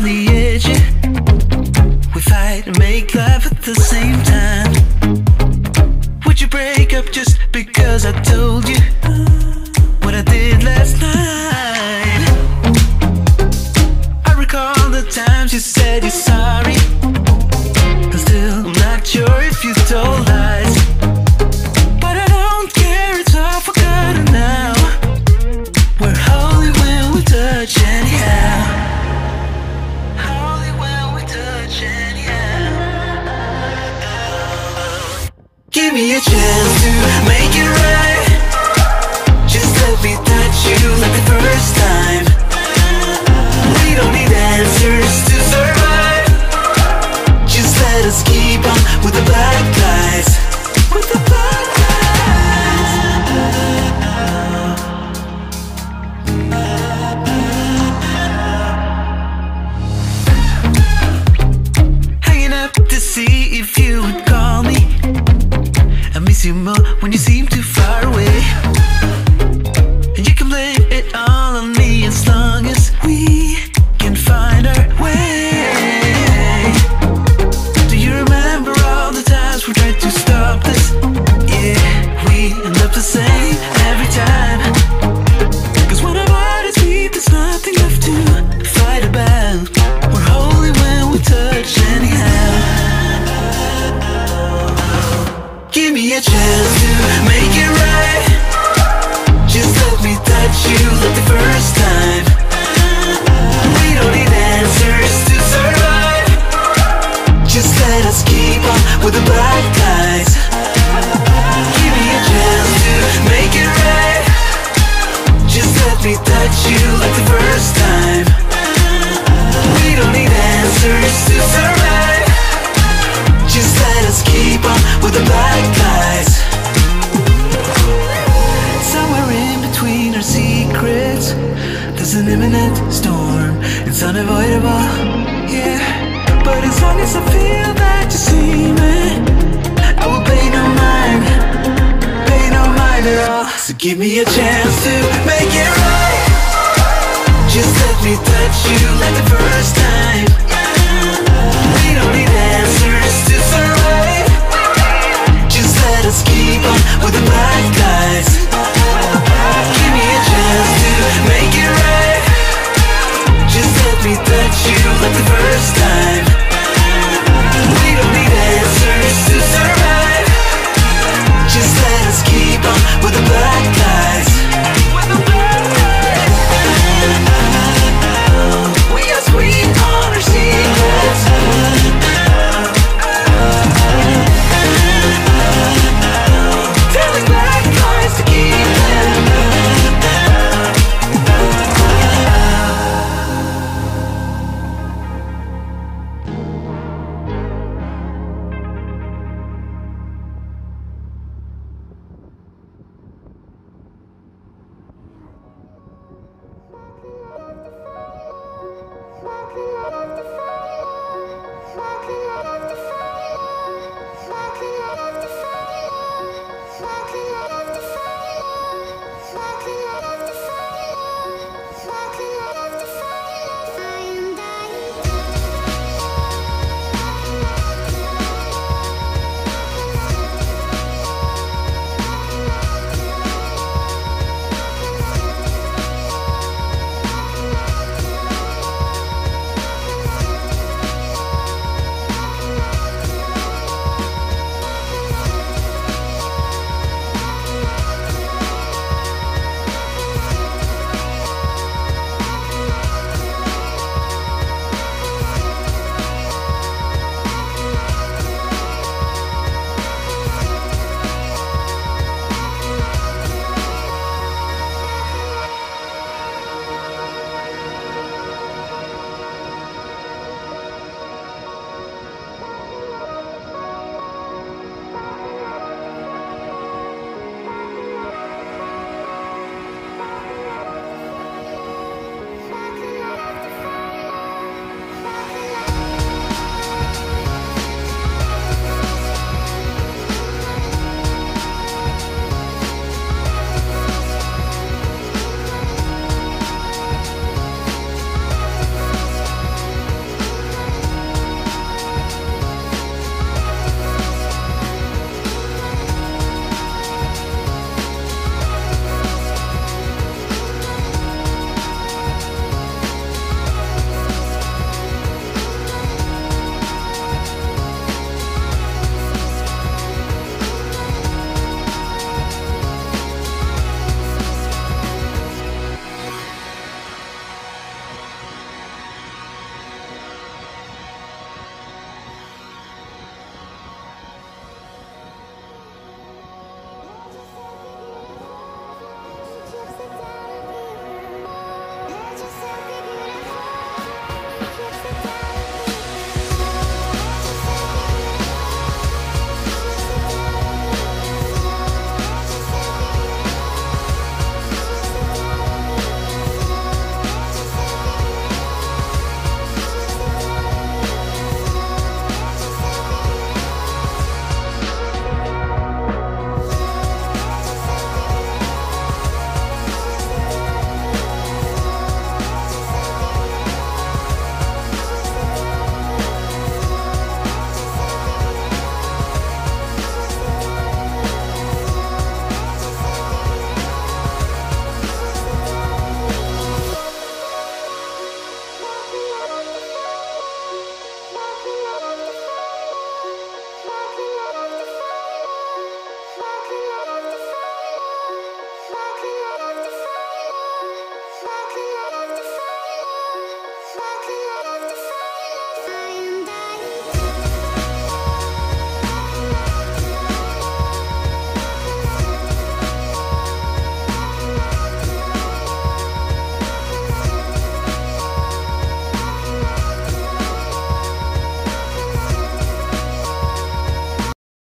on the edge, yeah. We fight and make love at the same time. Would you break up just because I told you what I did last night? I recall the times you said you're sorry, and still I'm not sure if you told lies. But I don't care, it's all forgotten now. We're holy when we touch anyhow. Holy when we touch anyhow. Give me a chance to make it right. Just let me touch you like the first time. We don't need answers to survive. Just let us keep on with the black guys. With the black guys. Hanging up to see if you would call me. I miss you more when you seem too far away. And you can blame it all on me as long as we can find our way. Do you remember all the times we tried to stop this? Yeah, we end up the same every time. Cause when our bodies meet, there's nothing left to fight about. We're holy when we touch anyhow. Give me a chance to make it right. Just let me touch you like the first time. We don't need answers to survive. Just let us keep on with the black guys. Give me a chance to make it right. Just let me touch you like the first time. We don't need answers to survive. Just let us keep on with the black guys. Somewhere in between our secrets, there's an imminent storm. It's unavoidable, yeah. But as long as I feel that you see me, I will pay no mind at all. So give me a chance to make it right. Just let me touch you like the first time. We don't need answers to survive. Just let us keep on with the black guys.